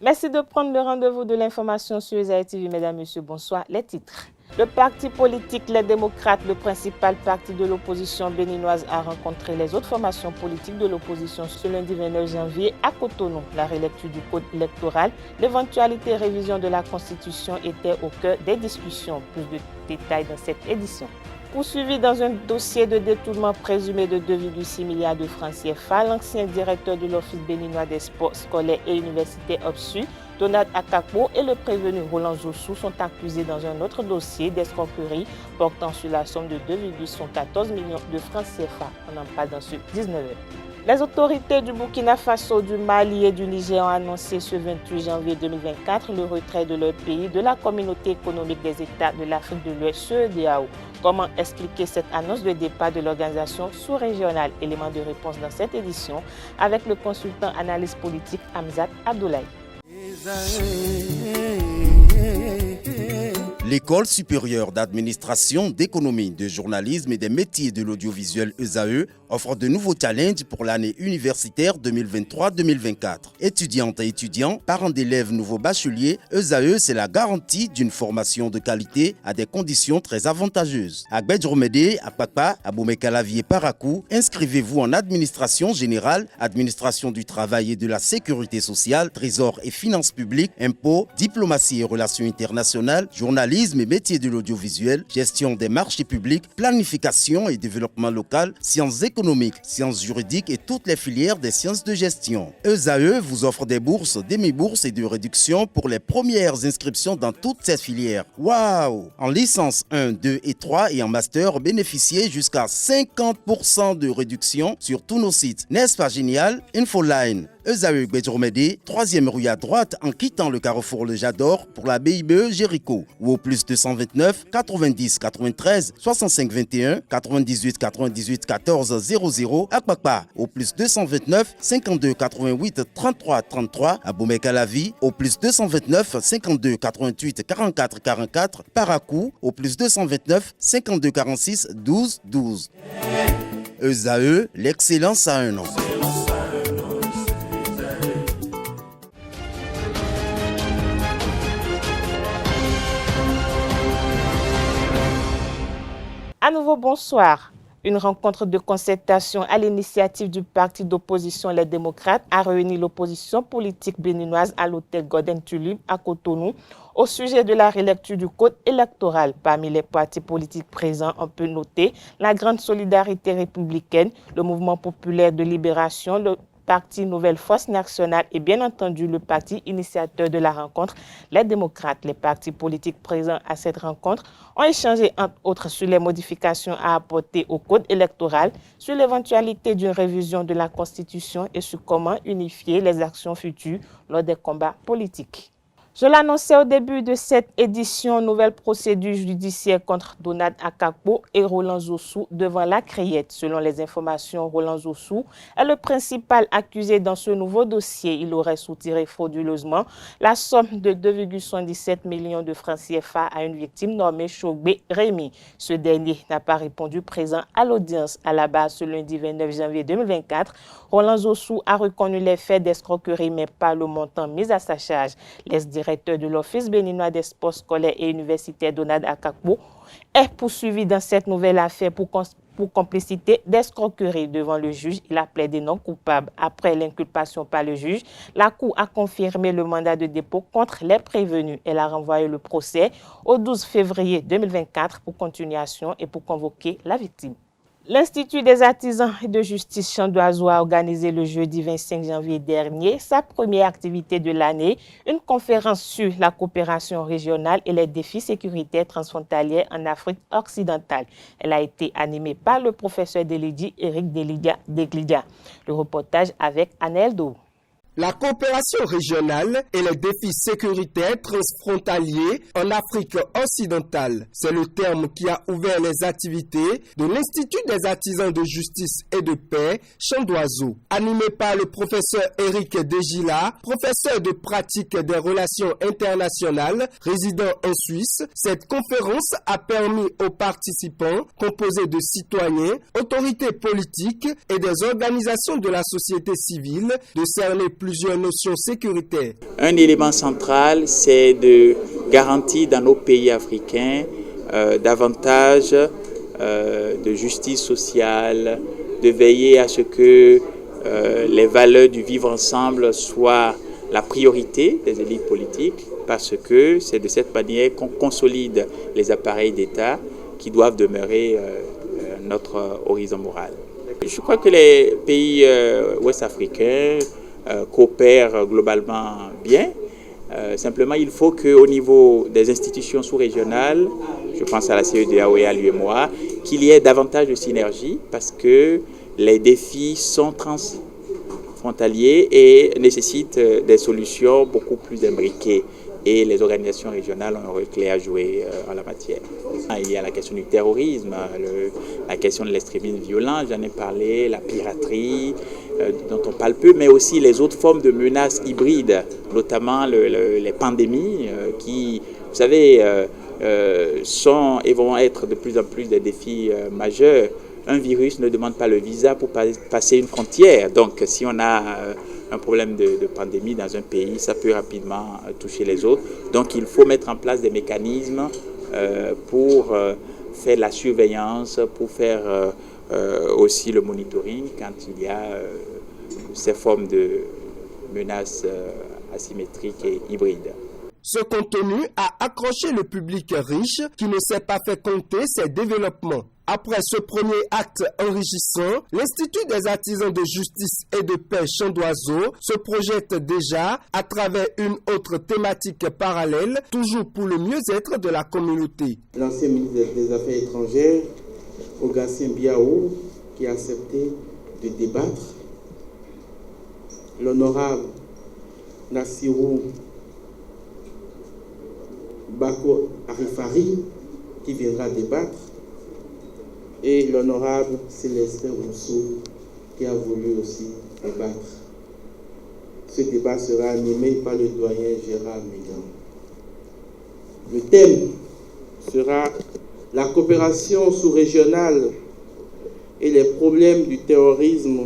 Merci de prendre le rendez-vous de l'information sur ESAE TV. Mesdames, Messieurs, bonsoir. Les titres. Le parti politique Les Démocrates, le principal parti de l'opposition béninoise, a rencontré les autres formations politiques de l'opposition ce lundi 29 janvier à Cotonou. La relecture du code électoral, l'éventualité révision de la Constitution était au cœur des discussions. Plus de détails dans cette édition. Poursuivi dans un dossier de détournement présumé de 2,6 milliards de francs CFA, l'ancien directeur de l'Office béninois des sports scolaires et universitaires OPSU, Donald Akakpo, et le prévenu Roland Zossou sont accusés dans un autre dossier d'escroquerie portant sur la somme de 2,114 millions de francs CFA. On en parle dans ce 19h. Les autorités du Burkina Faso, du Mali et du Niger ont annoncé ce 28 janvier 2024 le retrait de leur pays de la communauté économique des États de l'Afrique de l'Ouest, CEDEAO. Comment expliquer cette annonce de départ de l'organisation sous-régionale? Élément de réponse dans cette édition avec le consultant analyse politique Hamzat Abdoulaye. L'École supérieure d'administration, d'économie, de journalisme et des métiers de l'audiovisuel ESAE offre de nouveaux challenges pour l'année universitaire 2023-2024. Étudiantes et étudiants, parents d'élèves nouveaux bacheliers, ESAE, c'est la garantie d'une formation de qualité à des conditions très avantageuses. À Gbedjromede, à Papa, à Boumekalavi et Parakou, inscrivez-vous en administration générale, administration du travail et de la sécurité sociale, trésor et finances publiques, impôts, diplomatie et relations internationales, journalisme et métiers de l'audiovisuel, gestion des marchés publics, planification et développement local, sciences économiques, sciences juridiques et toutes les filières des sciences de gestion. ESAE vous offre des bourses, demi-bourses et de réductions pour les premières inscriptions dans toutes ces filières. Waouh! En licence 1, 2 et 3 et en master, bénéficiez jusqu'à 50% de réduction sur tous nos sites. N'est-ce pas génial? Infoline. ESAE Gbedjromede, 3e rue à droite en quittant le carrefour Le Jador pour la BIBE Jéricho ou au plus 229 90 93 65 21 98 98 14 00 à Kpakpa au plus 229 52 88 33 33 à Boumekalavi au plus 229 52 88 44 44 Parakou au plus 229 52 46 12 12. ESAE, l'excellence à un nom. À nouveau, bonsoir. Une rencontre de concertation à l'initiative du parti d'opposition Les Démocrates a réuni l'opposition politique béninoise à l'hôtel Golden Tulip à Cotonou au sujet de la relecture du code électoral. Parmi les partis politiques présents, on peut noter la Grande Solidarité Républicaine, le Mouvement Populaire de Libération, le Parti Nouvelle Force Nationale et bien entendu le parti initiateur de la rencontre, les démocrates. Les partis politiques présents à cette rencontre ont échangé entre autres sur les modifications à apporter au code électoral, sur l'éventualité d'une révision de la Constitution et sur comment unifier les actions futures lors des combats politiques. Je l'annonçais au début de cette édition, nouvelle procédure judiciaire contre Donald Akakpo et Roland Zossou devant la Criette. Selon les informations, Roland Zossou est le principal accusé dans ce nouveau dossier. Il aurait soutiré frauduleusement la somme de 2,77 millions de francs CFA à une victime nommée Chogbe Rémi. Ce dernier n'a pas répondu présent à l'audience. À la base, ce lundi 29 janvier 2024, Roland Zossou a reconnu les faits d'escroquerie mais pas le montant mis à sa charge. L'ex-directeur de l'Office béninois des sports scolaires et universitaires Donald Akakpo est poursuivi dans cette nouvelle affaire pour complicité d'escroquerie devant le juge. Il a plaidé non coupable. Après l'inculpation par le juge, la Cour a confirmé le mandat de dépôt contre les prévenus. Elle a renvoyé le procès au 12 février 2024 pour continuation et pour convoquer la victime. L'Institut des artisans et de justice Champ d'Oiseau a organisé le jeudi 25 janvier dernier sa première activité de l'année, une conférence sur la coopération régionale et les défis sécuritaires transfrontaliers en Afrique occidentale. Elle a été animée par le professeur d'Elidi Eric Deglidia. Le reportage avec Anel Do. La coopération régionale et les défis sécuritaires transfrontaliers en Afrique occidentale, c'est le terme qui a ouvert les activités de l'Institut des artisans de justice et de paix, Champ d'Oiseau. Animé par le professeur Eric Deglidia, professeur de pratique des relations internationales, résident en Suisse, cette conférence a permis aux participants, composés de citoyens, autorités politiques et des organisations de la société civile, de cerner plus plusieurs notions sécuritaires. Un élément central, c'est de garantir dans nos pays africains davantage de justice sociale, de veiller à ce que les valeurs du vivre ensemble soient la priorité des élites politiques, parce que c'est de cette manière qu'on consolide les appareils d'État qui doivent demeurer notre horizon moral. Je crois que les pays ouest-africains coopèrent globalement bien. Simplement, il faut qu'au niveau des institutions sous-régionales, je pense à la CEDEAO et à l'UEMOA, qu'il y ait davantage de synergie parce que les défis sont transfrontaliers et nécessitent des solutions beaucoup plus imbriquées. Et les organisations régionales ont un rôle clé à jouer en la matière. Il y a la question du terrorisme, la question de l'extrémisme violent, j'en ai parlé, la piraterie, dont on parle peu, mais aussi les autres formes de menaces hybrides, notamment les pandémies qui, vous savez, sont et vont être de plus en plus des défis majeurs. Un virus ne demande pas le visa pour passer une frontière. Donc, si on a un problème de pandémie dans un pays, ça peut rapidement toucher les autres. Donc, il faut mettre en place des mécanismes pour faire la surveillance, pour faire aussi le monitoring quand il y a ces formes de menaces asymétriques et hybrides. Ce contenu a accroché le public riche qui ne s'est pas fait compter ses développements. Après ce premier acte enrichissant, l'Institut des artisans de justice et de paix Chant d'Oiseau se projette déjà à travers une autre thématique parallèle, toujours pour le mieux-être de la communauté. L'ancien ministre des Affaires étrangères, Ogatien Biao, qui a accepté de débattre. L'honorable Nassirou Bako Arifari, qui viendra débattre. Et l'honorable Célestin Rousseau, qui a voulu aussi débattre. Ce débat sera animé par le doyen Gérard Mégan. Le thème sera la coopération sous-régionale et les problèmes du terrorisme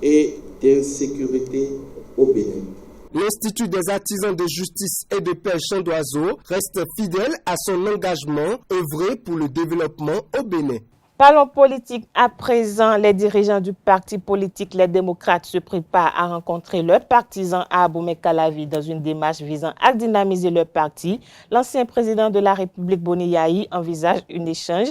et d'insécurité au Bénin. L'Institut des artisans de justice et de paix Chant d'Oiseau reste fidèle à son engagement œuvré pour le développement au Bénin. Parlons politique à présent. Les dirigeants du parti politique Les Démocrates se préparent à rencontrer leurs partisans à Abomey-Calavi dans une démarche visant à dynamiser leur parti. L'ancien président de la République, Boni Yayi, envisage un échange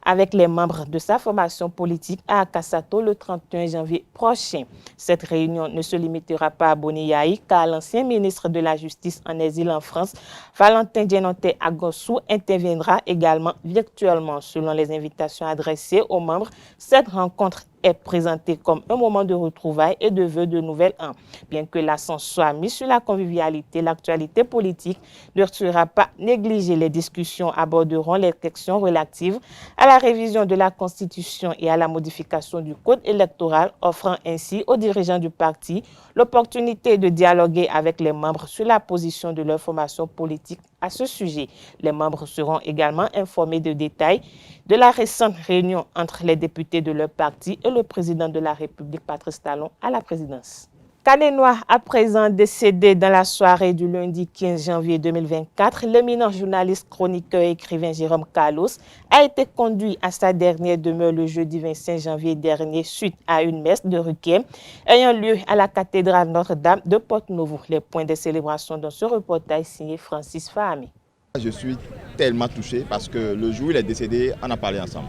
avec les membres de sa formation politique à Akasato le 31 janvier prochain. Cette réunion ne se limitera pas à Boni Yayi, car l'ancien ministre de la Justice en exil en France, Valentin Djenonté Agossou, interviendra également virtuellement. Selon les invitations adressées aux membres, cette rencontre est présentée comme un moment de retrouvailles et de vœux de nouvel an. Bien que l'accent soit mis sur la convivialité, l'actualité politique ne sera pas négligée. Les discussions aborderont les questions relatives à la révision de la Constitution et à la modification du Code électoral, offrant ainsi aux dirigeants du parti l'opportunité de dialoguer avec les membres sur la position de leur formation politique à ce sujet. Les membres seront également informés de détails de la récente réunion entre les députés de leur parti et le président de la République, Patrice Talon, à la présidence. Canénois, à présent décédé dans la soirée du lundi 15 janvier 2024, l'éminent journaliste, chroniqueur et écrivain Jérôme Carlos a été conduit à sa dernière demeure le jeudi 25 janvier dernier suite à une messe de requiem ayant lieu à la cathédrale Notre-Dame de Porto-Novo. Les points de célébration dans ce reportage signé Francis Fahami. Je suis tellement touché parce que le jour où il est décédé, on a parlé ensemble.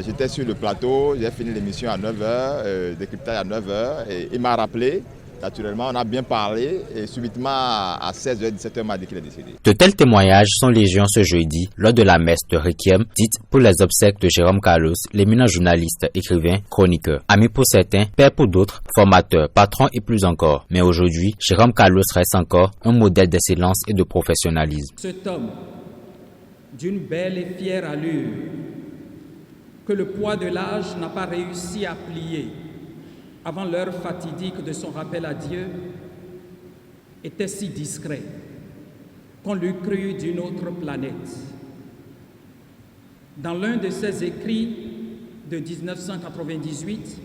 J'étais sur le plateau, j'ai fini l'émission à 9h, décryptage à 9h, et il m'a rappelé, naturellement, on a bien parlé, et subitement à 16h, 17h, m'a dit qu'il est décédé. De tels témoignages sont légion ce jeudi, lors de la messe de Requiem, dite pour les obsèques de Jérôme Carlos, l'éminent journaliste, écrivain, chroniqueur. Ami pour certains, père pour d'autres, formateur, patron et plus encore. Mais aujourd'hui, Jérôme Carlos reste encore un modèle d'excellence et de professionnalisme. Cet homme, d'une belle et fière allure, que le poids de l'âge n'a pas réussi à plier avant l'heure fatidique de son rappel à Dieu, était si discret qu'on l'eût cru d'une autre planète. Dans l'un de ses écrits de 1998,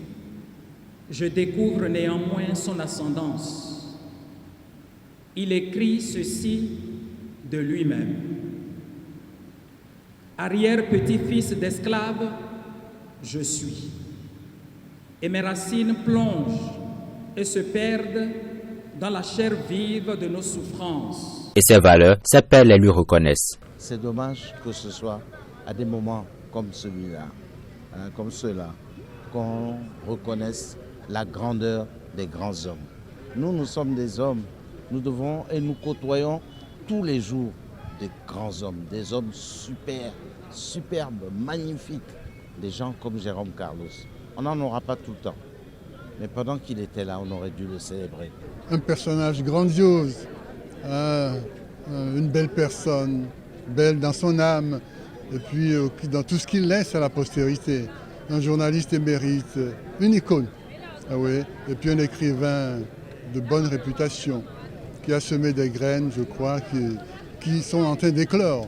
je découvre néanmoins son ascendance. Il écrit ceci de lui-même. Arrière-petit-fils d'esclave, je suis. Et mes racines plongent et se perdent dans la chair vive de nos souffrances. Et ses valeurs, ses pairs les lui reconnaissent. C'est dommage que ce soit à des moments comme celui-là, comme ceux-là, qu'on reconnaisse la grandeur des grands hommes. Nous sommes des hommes, nous devons et nous côtoyons tous les jours des grands hommes, des hommes superbes, magnifiques, des gens comme Jérôme Carlos. On n'en aura pas tout le temps, mais pendant qu'il était là, on aurait dû le célébrer. Un personnage grandiose, une belle personne, belle dans son âme, et puis dans tout ce qu'il laisse à la postérité. Un journaliste émérite, une icône, et puis un écrivain de bonne réputation, qui a semé des graines, je crois, qui sont en train d'éclore.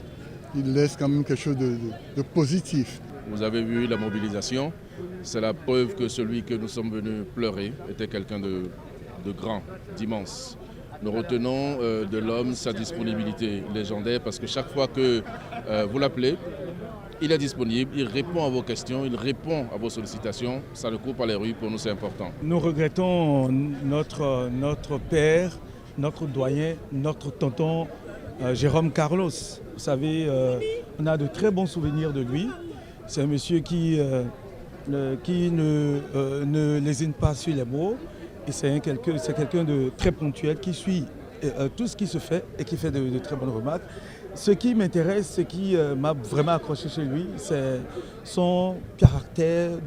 Il laisse quand même quelque chose de positif. Vous avez vu la mobilisation, c'est la preuve que celui que nous sommes venus pleurer était quelqu'un de grand, d'immense. Nous retenons de l'homme sa disponibilité légendaire parce que chaque fois que vous l'appelez, il est disponible, il répond à vos questions, il répond à vos sollicitations. Ça ne court pas les rues, pour nous c'est important. Nous regrettons notre père, notre doyen, notre tonton Jérôme Carlos. Vous savez, on a de très bons souvenirs de lui. C'est un monsieur qui ne lésine pas sur les mots. Et c'est quelqu'un de très ponctuel qui suit tout ce qui se fait et qui fait de très bonnes remarques. Ce qui m'intéresse, ce qui m'a vraiment accroché chez lui, c'est son caractère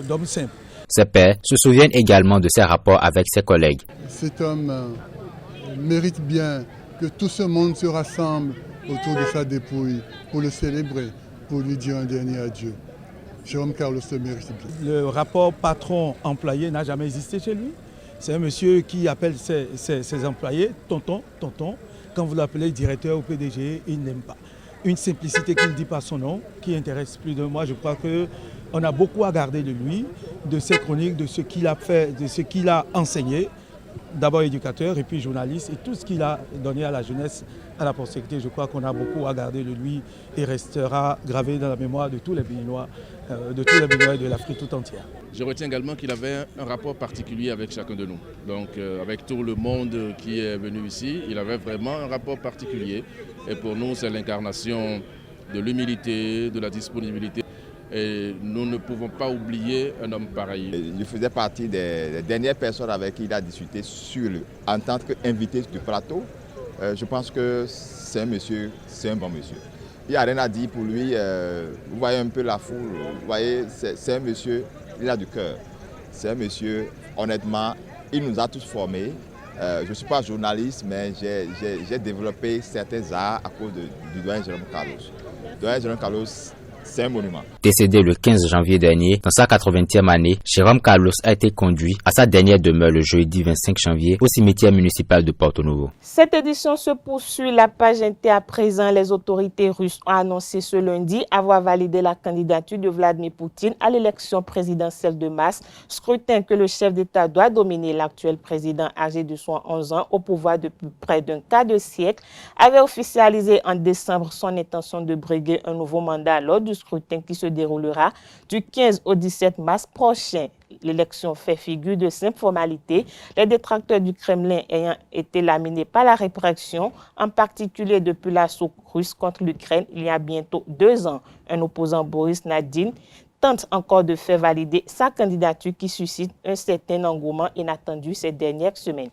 d'homme simple. Ses pairs se souviennent également de ses rapports avec ses collègues. Cet homme mérite bien que tout ce monde se rassemble autour de sa dépouille pour le célébrer, pour lui dire un dernier adieu. Jérôme Carlos le mérite bien. Le rapport patron-employé n'a jamais existé chez lui. C'est un monsieur qui appelle ses employés tonton, tonton. Quand vous l'appelez directeur ou PDG, il n'aime pas. Une simplicité qui ne dit pas son nom, qui intéresse plus de moi. Je crois qu'on a beaucoup à garder de lui, de ses chroniques, de ce qu'il a fait, de ce qu'il a enseigné. D'abord éducateur et puis journaliste, et tout ce qu'il a donné à la jeunesse, à la postérité, je crois qu'on a beaucoup à garder de lui et restera gravé dans la mémoire de tous les Béninois, et de l'Afrique tout entière. Je retiens également qu'il avait un rapport particulier avec chacun de nous. Donc avec tout le monde qui est venu ici, il avait vraiment un rapport particulier. Et pour nous, c'est l'incarnation de l'humilité, de la disponibilité. Et nous ne pouvons pas oublier un homme pareil. Je faisais partie des dernières personnes avec qui il a discuté en tant qu'invité du plateau. Je pense que c'est un monsieur, c'est un bon monsieur. Il n'y a rien à dire pour lui. Vous voyez un peu la foule. Vous voyez, c'est un monsieur, il a du cœur. C'est un monsieur, honnêtement, il nous a tous formés. Je ne suis pas journaliste, mais j'ai développé certains arts à cause du doyen Jérôme Carlos. Le doyen Jérôme Carlos, c'est un monument. Décédé le 15 janvier dernier, dans sa 80e année, Jérôme Carlos a été conduit à sa dernière demeure le jeudi 25 janvier au cimetière municipal de Porto Novo. Cette édition se poursuit. La page Inter à présent. Les autorités russes ont annoncé ce lundi avoir validé la candidature de Vladimir Poutine à l'élection présidentielle de mars, scrutin que le chef d'État doit dominer. L'actuel président âgé de 71 ans, au pouvoir depuis près d'un quart de siècle, avait officialisé en décembre son intention de briguer un nouveau mandat lors du scrutin qui se déroulera du 15 au 17 mars prochain. L'élection fait figure de simple formalité, les détracteurs du Kremlin ayant été laminés par la répression, en particulier depuis l'assaut russe contre l'Ukraine il y a bientôt 2 ans. Un opposant, Boris Nadine, tente encore de faire valider sa candidature qui suscite un certain engouement inattendu ces dernières semaines.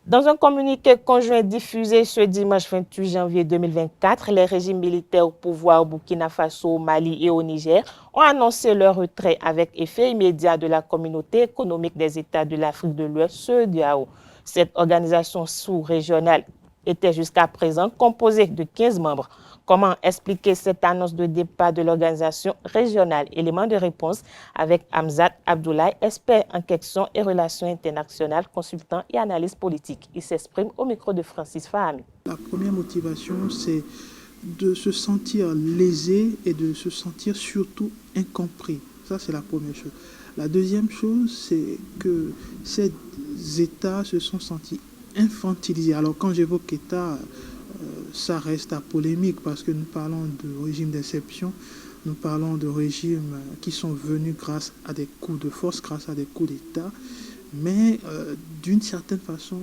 Dans un communiqué conjoint diffusé ce dimanche 28 janvier 2024, les régimes militaires au pouvoir au Burkina Faso, au Mali et au Niger ont annoncé leur retrait avec effet immédiat de la communauté économique des États de l'Afrique de l'Ouest, CEDEAO. Cette organisation sous-régionale était jusqu'à présent composée de 15 membres. Comment expliquer cette annonce de départ de l'organisation régionale? Élément de réponse avec Hamzat Abdoulaye, expert en questions et relations internationales, consultant et analyste politique. Il s'exprime au micro de Francis Fahami. La première motivation, c'est de se sentir lésé et de se sentir surtout incompris. Ça, c'est la première chose. La deuxième chose, c'est que ces États se sont sentis infantilisés. Alors quand j'évoque État, ça reste à polémique parce que nous parlons de régime d'exception, nous parlons de régimes qui sont venus grâce à des coups de force, grâce à des coups d'État, mais d'une certaine façon,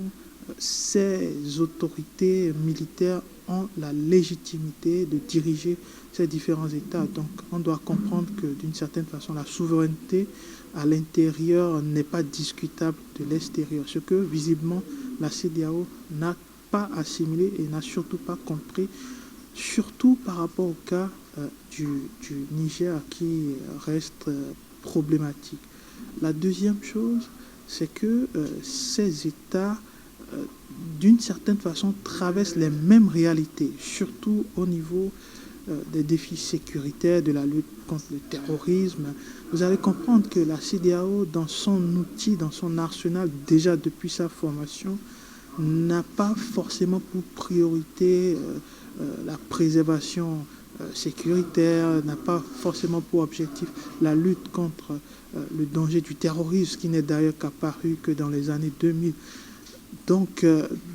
ces autorités militaires ont la légitimité de diriger ces différents États. Donc on doit comprendre que d'une certaine façon, la souveraineté à l'intérieur n'est pas discutable de l'extérieur, ce que visiblement la CEDEAO n'a pas assimilé et n'a surtout pas compris, surtout par rapport au cas du Niger qui reste problématique. La deuxième chose, c'est que ces États, d'une certaine façon, traversent les mêmes réalités, surtout au niveau des défis sécuritaires, de la lutte contre le terrorisme. Vous allez comprendre que la CEDEAO, dans son outil, dans son arsenal, déjà depuis sa formation, n'a pas forcément pour priorité la préservation sécuritaire, n'a pas forcément pour objectif la lutte contre le danger du terrorisme, qui n'est d'ailleurs qu'apparu que dans les années 2000. Donc,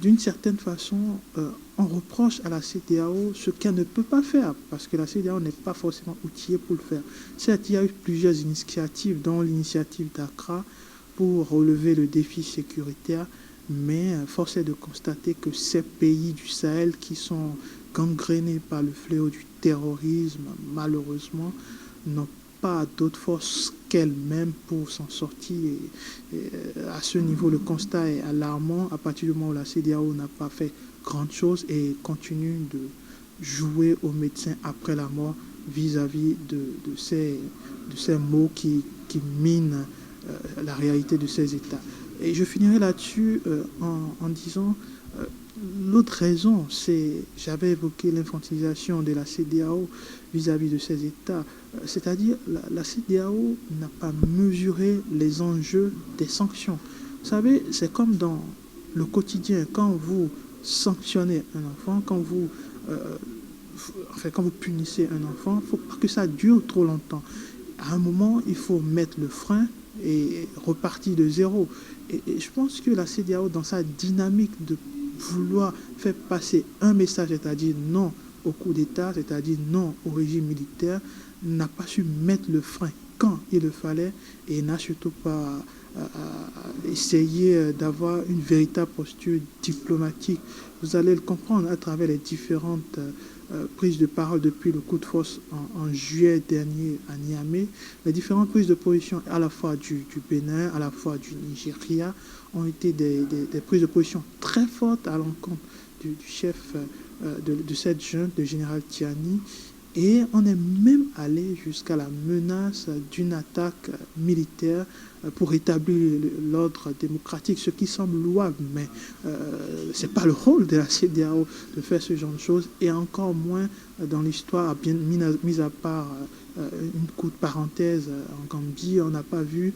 d'une certaine façon, on reproche à la CEDEAO ce qu'elle ne peut pas faire, parce que la CEDEAO n'est pas forcément outillée pour le faire. Certes, il y a eu plusieurs initiatives, dont l'initiative d'Accra, pour relever le défi sécuritaire, mais force est de constater que ces pays du Sahel qui sont gangrénés par le fléau du terrorisme, malheureusement, n'ont pas d'autre force qu'elles-mêmes pour s'en sortir. Et à ce niveau, le constat est alarmant à partir du moment où la CEDEAO n'a pas fait grande chose et continue de jouer aux médecins après la mort vis-à-vis de ces maux qui minent la réalité de ces États. Et je finirai là-dessus en disant l'autre raison, c'est, j'avais évoqué l'infantilisation de la CEDEAO vis-à-vis de ces États, c'est-à-dire la CEDEAO n'a pas mesuré les enjeux des sanctions. Vous savez, c'est comme dans le quotidien, quand vous sanctionnez un enfant, quand vous punissez un enfant, il ne faut pas que ça dure trop longtemps. À un moment, il faut mettre le frein et repartir de zéro. Et je pense que la CEDEAO, dans sa dynamique de vouloir faire passer un message, c'est-à-dire non au coup d'État, c'est-à-dire non au régime militaire, n'a pas su mettre le frein quand il le fallait et n'a surtout pas essayé d'avoir une véritable posture diplomatique. Vous allez le comprendre à travers les différentes prises de parole depuis le coup de force en juillet dernier à Niamey. Les différentes prises de position à la fois du Bénin, à la fois du Nigeria, ont été des prises de position très fortes à l'encontre du chef de cette junte, le général Tiani. Et on est même allé jusqu'à la menace d'une attaque militaire pour rétablir l'ordre démocratique, ce qui semble louable, mais ce n'est pas le rôle de la CEDEAO de faire ce genre de choses, et encore moins dans l'histoire, bien mis à part une courte parenthèse en Gambie, on n'a pas vu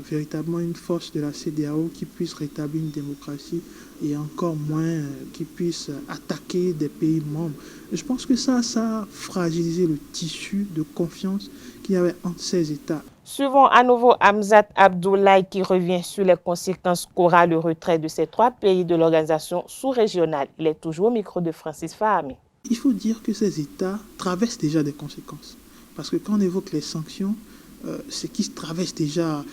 véritablement une force de la CEDEAO qui puisse rétablir une démocratie et encore moins qui puisse attaquer des pays membres. Et je pense que ça a fragilisé le tissu de confiance qu'il y avait entre ces États. Suivons à nouveau Hamzat Abdoulaye qui revient sur les conséquences qu'aura le retrait de ces 3 pays de l'organisation sous-régionale. Il est toujours au micro de Francis Fahami. Il faut dire que ces États traversent déjà des conséquences. Parce que quand on évoque les sanctions, c'est qu'ils traversent déjà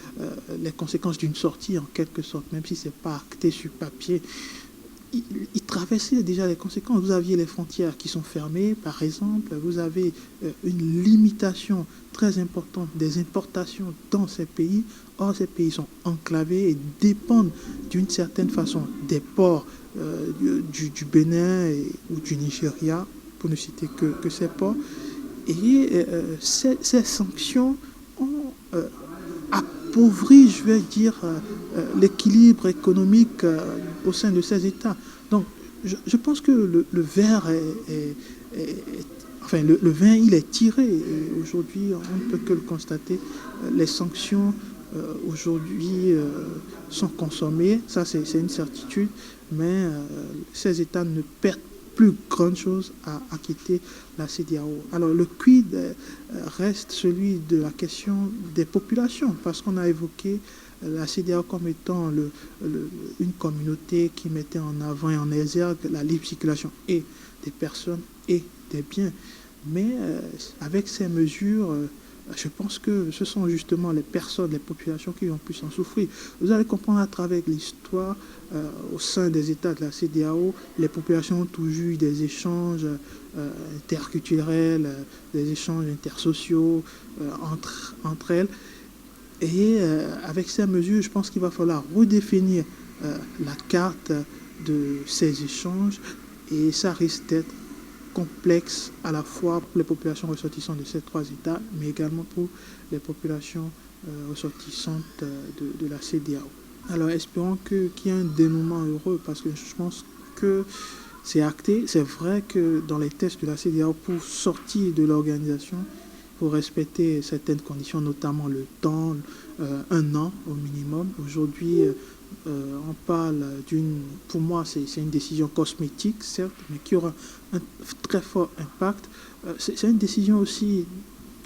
les conséquences d'une sortie en quelque sorte, même si ce n'est pas acté sur papier. Ils traversaient déjà les conséquences. Vous aviez les frontières qui sont fermées, par exemple. Vous avez une limitation très importante des importations dans ces pays. Or, ces pays sont enclavés et dépendent d'une certaine façon des ports du Bénin ou du Nigeria, pour ne citer que ces ports. Et ces sanctions ont appauvri, je vais dire, l'équilibre économique au sein de ces États. Donc, je pense que le verre le vin, il est tiré. Et aujourd'hui, on ne peut que le constater. Les sanctions, aujourd'hui, sont consommées. Ça, c'est une certitude. Mais ces États ne perdent plus grande chose à quitter la CEDEAO. Alors le quid reste celui de la question des populations, parce qu'on a évoqué la CEDEAO comme étant une communauté qui mettait en avant et en exergue la libre circulation et des personnes et des biens. Mais avec ces mesures, je pense que ce sont justement les personnes, les populations qui vont plus en souffrir. Vous allez comprendre à travers l'histoire, au sein des États de la CEDEAO, les populations ont toujours eu des échanges interculturels, des échanges intersociaux entre elles. Et avec ces mesures, je pense qu'il va falloir redéfinir la carte de ces échanges, et ça risque d'être complexe à la fois pour les populations ressortissantes de ces trois États, mais également pour les populations ressortissantes de la CEDEAO. Alors espérons qu'il y ait un dénouement heureux, parce que je pense que c'est acté. C'est vrai que dans les tests de la CEDEAO, pour sortir de l'organisation, pour respecter certaines conditions, notamment le temps, 1 an au minimum. Aujourd'hui, on parle pour moi, c'est une décision cosmétique, certes, mais qui aura un très fort impact. C'est une décision aussi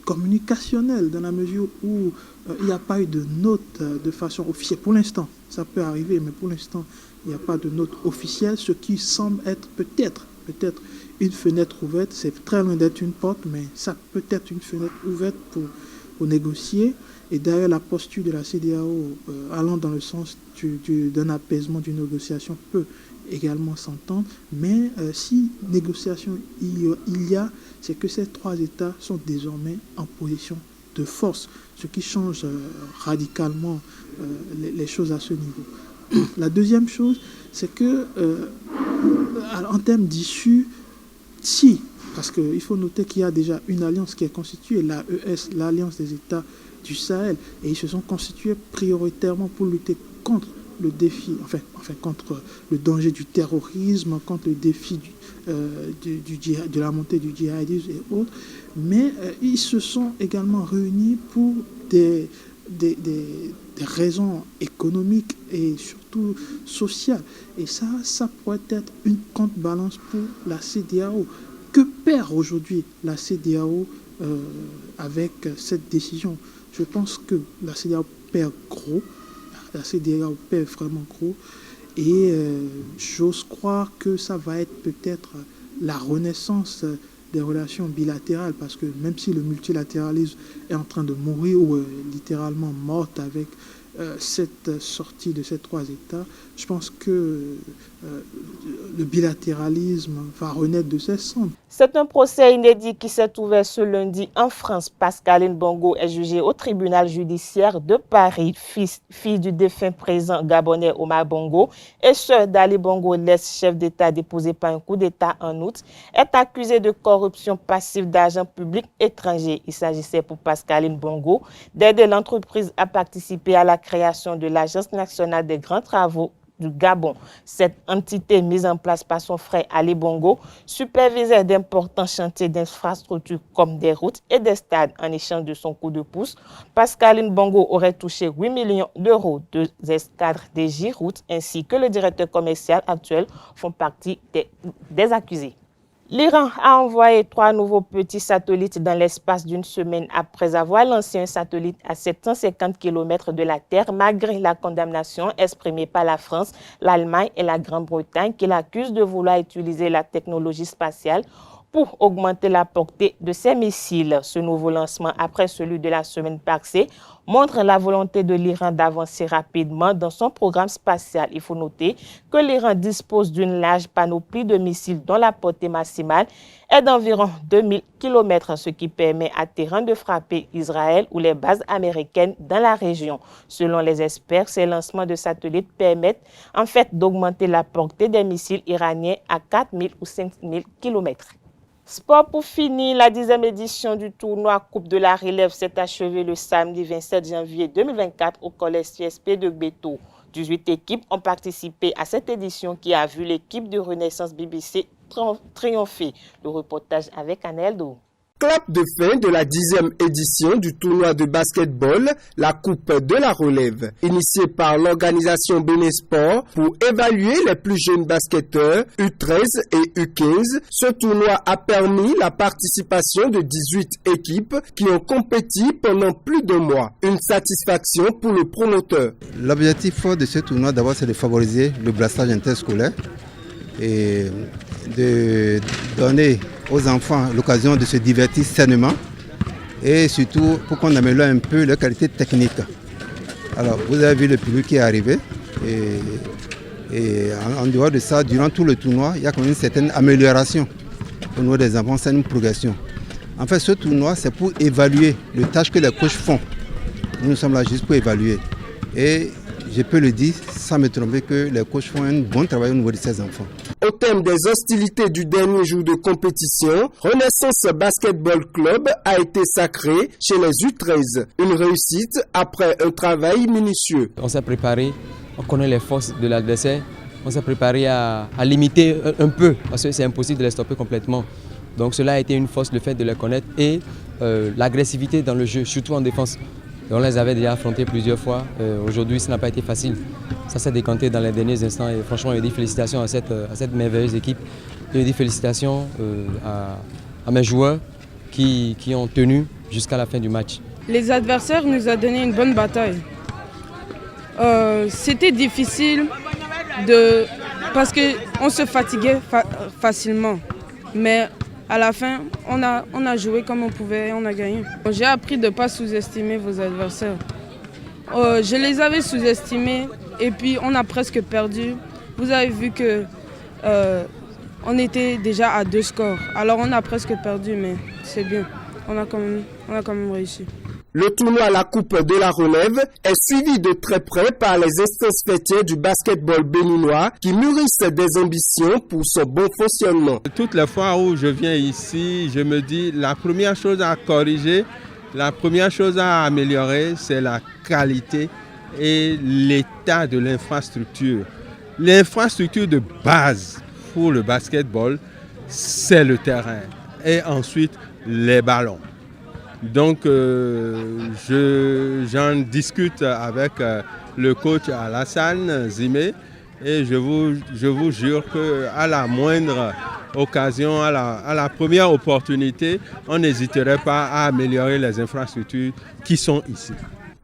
communicationnelle, dans la mesure où il n'y a pas eu de note de façon officielle. Pour l'instant, ça peut arriver, mais pour l'instant, il n'y a pas de note officielle, ce qui semble être peut-être une fenêtre ouverte. C'est très loin d'être une porte, mais ça peut être une fenêtre ouverte pour négocier. Et d'ailleurs, la posture de la CEDEAO allant dans le sens d'un apaisement, d'une négociation peut également s'entendre. Mais si négociation il y a, c'est que ces trois États sont désormais en position de force, ce qui change radicalement les choses à ce niveau. La deuxième chose, c'est que en termes d'issue, si, parce qu'il faut noter qu'il y a déjà une alliance qui est constituée, l'AES, l'Alliance des États du Sahel, et ils se sont constitués prioritairement pour lutter contre le défi, contre le danger du terrorisme, contre le défi de la montée du djihadisme et autres, mais ils se sont également réunis pour des raisons économiques et surtout sociales. Et ça pourrait être une contrebalance pour la CEDEAO. Que perd aujourd'hui la CEDEAO avec cette décision? Je pense que la CEDEAO perd gros. La CEDEAO perd vraiment gros. Et j'ose croire que ça va être peut-être la renaissance des relations bilatérales, parce que même si le multilatéralisme est en train de mourir ou littéralement morte avec cette sortie de ces trois États, je pense que le bilatéralisme va renaître de ses cendres. C'est un procès inédit qui s'est ouvert ce lundi en France. Pascaline Bongo est jugée au tribunal judiciaire de Paris, fille du défunt président gabonais Omar Bongo et sœur d'Ali Bongo, l'ex-chef d'État déposé par un coup d'État en août, est accusée de corruption passive d'argent public étranger. Il s'agissait pour Pascaline Bongo d'aider l'entreprise à participer à la création de l'Agence nationale des grands travaux du Gabon. Cette entité mise en place par son frère Ali Bongo supervisait d'importants chantiers d'infrastructures comme des routes et des stades en échange de son coup de pouce. Pascaline Bongo aurait touché 8 millions d'euros. 2 escadres des J-Routes ainsi que le directeur commercial actuel font partie des accusés. L'Iran a envoyé 3 nouveaux petits satellites dans l'espace d'une semaine après avoir lancé un satellite à 750 km de la Terre, malgré la condamnation exprimée par la France, l'Allemagne et la Grande-Bretagne qui l'accusent de vouloir utiliser la technologie spatiale pour augmenter la portée de ces missiles. Ce nouveau lancement, après celui de la semaine passée, montre la volonté de l'Iran d'avancer rapidement dans son programme spatial. Il faut noter que l'Iran dispose d'une large panoplie de missiles dont la portée maximale est d'environ 2000 km, ce qui permet à Téhéran de frapper Israël ou les bases américaines dans la région. Selon les experts, ces lancements de satellites permettent en fait d'augmenter la portée des missiles iraniens à 4000 ou 5000 km. Sport pour finir, la 10e édition du tournoi Coupe de la Relève s'est achevée le samedi 27 janvier 2024 au collège CSP de Beto. 18 équipes ont participé à cette édition qui a vu l'équipe de Renaissance BBC triompher. Le reportage avec Aneldo. Clap de fin de la 10e édition du tournoi de basketball, la Coupe de la Relève. Initié par l'organisation Bénésport pour évaluer les plus jeunes basketteurs U13 et U15, ce tournoi a permis la participation de 18 équipes qui ont compéti pendant plus de mois. Une satisfaction pour le promoteur. L'objectif de ce tournoi, d'abord, c'est de favoriser le brassage interscolaire et de donner aux enfants l'occasion de se divertir sainement et surtout pour qu'on améliore un peu leur qualité technique. Alors, vous avez vu le public qui est arrivé et en dehors de ça, durant tout le tournoi, il y a quand même une certaine amélioration au niveau des enfants, c'est une progression. En fait, ce tournoi, c'est pour évaluer le tâche que les coachs font. Nous sommes là juste pour évaluer. Et je peux le dire sans me tromper que les coachs font un bon travail au niveau de ces enfants. Au thème des hostilités du dernier jour de compétition, Renaissance Basketball Club a été sacré chez les U13. Une réussite après un travail minutieux. On s'est préparé, on connaît les forces de l'adversaire, on s'est préparé à limiter un peu parce que c'est impossible de les stopper complètement. Donc cela a été une force, le fait de les connaître et l'agressivité dans le jeu, surtout en défense. Et on les avait déjà affrontés plusieurs fois. Aujourd'hui, ça n'a pas été facile. Ça s'est décanté dans les derniers instants. Et franchement, je dis félicitations à cette merveilleuse équipe. Je dis félicitations à mes joueurs qui ont tenu jusqu'à la fin du match. Les adversaires nous ont donné une bonne bataille. C'était difficile parce qu'on se fatiguait facilement. Mais à la fin, on a joué comme on pouvait et on a gagné. J'ai appris de ne pas sous-estimer vos adversaires. Je les avais sous-estimés et puis on a presque perdu. Vous avez vu qu'on était déjà à 2 scores. Alors on a presque perdu, mais c'est bien. On a quand même réussi. Le tournoi à la Coupe de la Relève est suivi de très près par les instances fêtières du basketball béninois qui mûrissent des ambitions pour son bon fonctionnement. Toutes les fois où je viens ici, je me dis la première chose à corriger, la première chose à améliorer, c'est la qualité et l'état de l'infrastructure. L'infrastructure de base pour le basketball, c'est le terrain et ensuite les ballons. Donc j'en discute avec le coach Alassane Zimé et je vous jure qu'à la moindre occasion, à la première opportunité, on n'hésiterait pas à améliorer les infrastructures qui sont ici.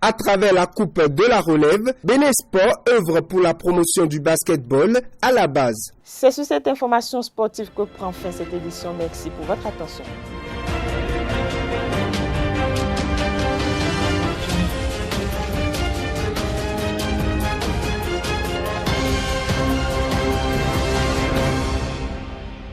À travers la Coupe de la Relève, Bénésport œuvre pour la promotion du basketball à la base. C'est sur cette information sportive que prend fin cette édition. Merci pour votre attention.